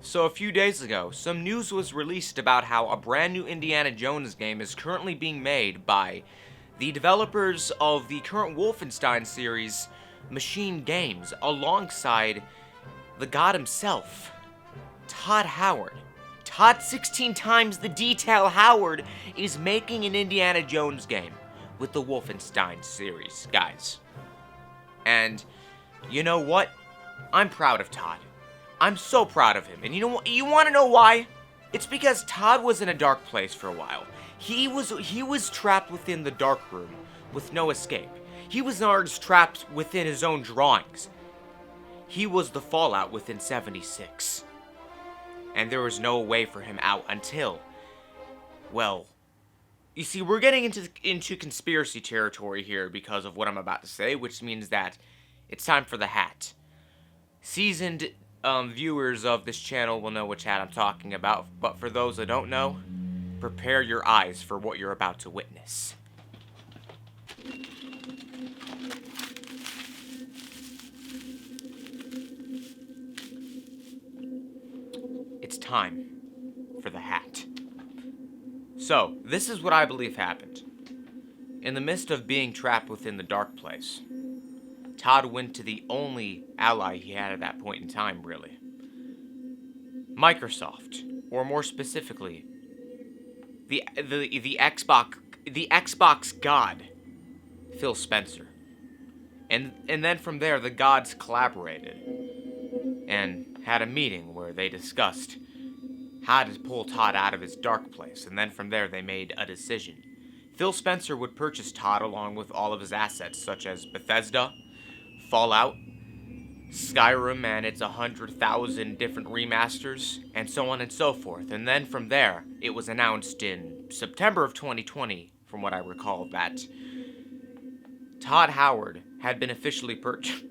So a few days ago, some news was released about how a brand new Indiana Jones game is currently being made by the developers of the current Wolfenstein series, MachineGames, alongside the god himself, Todd Howard. Todd 16 times the detail Howard is making an Indiana Jones game with the Wolfenstein series, guys. And you know what? I'm proud of Todd. I'm so proud of him. And you know what? You want to know why? It's because Todd was in a dark place for a while. He was trapped within the dark room with no escape. He was an artist trapped within his own drawings. He was the Fallout within 76. And there was no way for him out until, well, you see, we're getting into conspiracy territory here because of what I'm about to say, which means that it's time for the hat. Seasoned viewers of this channel will know which hat I'm talking about, but for those that don't know, prepare your eyes for what you're about to witness. It's time for the hat. So, this is what I believe happened. In the midst of being trapped within the dark place, Todd went to the only ally he had at that point in time, really. Microsoft, or more specifically, the Xbox god, Phil Spencer. And then from there, the gods collaborated and had a meeting where they discussed how to pull Todd out of his dark place, and then from there they made a decision. Phil Spencer would purchase Todd along with all of his assets, such as Bethesda, Fallout, Skyrim and its 100,000 different remasters, and so on and so forth. And then from there, it was announced in September of 2020, from what I recall, that Todd Howard had been officially purchased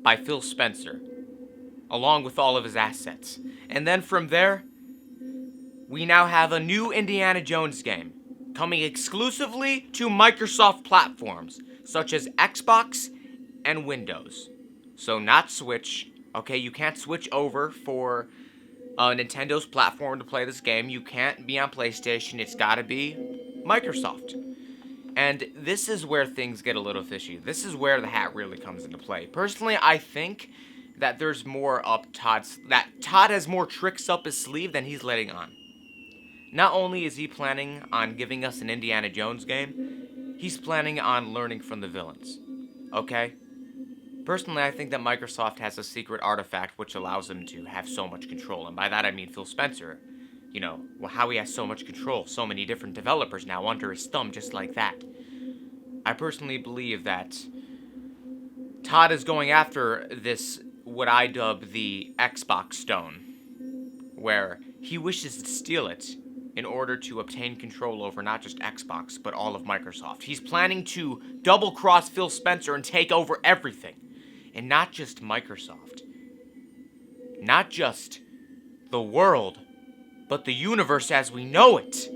by Phil Spencer, along with all of his assets. And then from there, we now have a new Indiana Jones game coming exclusively to Microsoft platforms, such as Xbox and Windows. So not Switch. Okay, you can't switch over for Nintendo's platform to play this game. You can't be on PlayStation. It's gotta be Microsoft. And this is where things get a little fishy. This is where the hat really comes into play. Personally, I think that there's more up that Todd has more tricks up his sleeve than he's letting on. Not only is he planning on giving us an Indiana Jones game, he's planning on learning from the villains. Okay? Personally, I think that Microsoft has a secret artifact which allows him to have so much control. And by that I mean Phil Spencer. You know, how he has so much control, so many different developers now under his thumb just like that. I personally believe that Todd is going after this, what I dub the Xbox Stone, where he wishes to steal it in order to obtain control over not just Xbox, but all of Microsoft. He's planning to double-cross Phil Spencer and take over everything. And not just Microsoft. Not just the world, but the universe as we know it.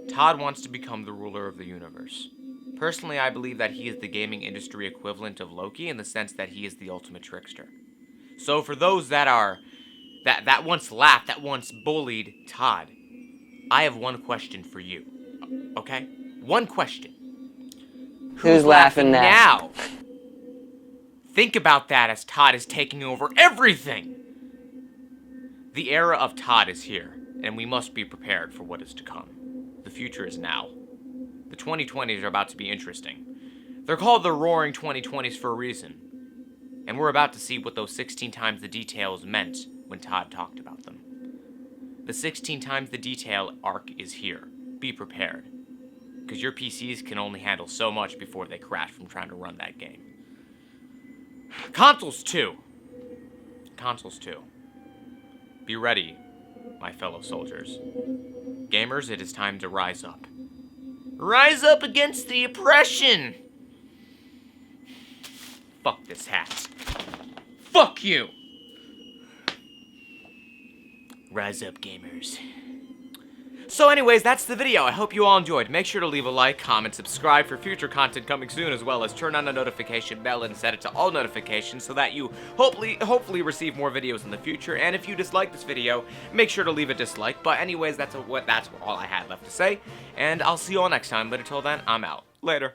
Todd wants to become the ruler of the universe. Personally, I believe that he is the gaming industry equivalent of Loki in the sense that he is the ultimate trickster. So for those that once laughed, that once bullied Todd, I have one question for you. Okay? One question. Who's laughing now? Think about that as Todd is taking over everything. The era of Todd is here, and we must be prepared for what is to come. The future is now. The 2020s are about to be interesting. They're called the Roaring 2020s for a reason. And we're about to see what those 16 times the details meant when Todd talked about them. The 16 times the detail arc is here. Be prepared. Because your PCs can only handle so much before they crash from trying to run that game. Consoles too. Be ready, my fellow soldiers. Gamers, it is time to rise up. Rise up against the oppression! Fuck this hat. Fuck you! Rise up, gamers. So anyways, that's the video. I hope you all enjoyed. Make sure to leave a like, comment, subscribe for future content coming soon, as well as turn on the notification bell and set it to all notifications so that you hopefully receive more videos in the future. And if you dislike this video, make sure to leave a dislike. But anyways, that's all I had left to say. And I'll see you all next time. But until then, I'm out. Later.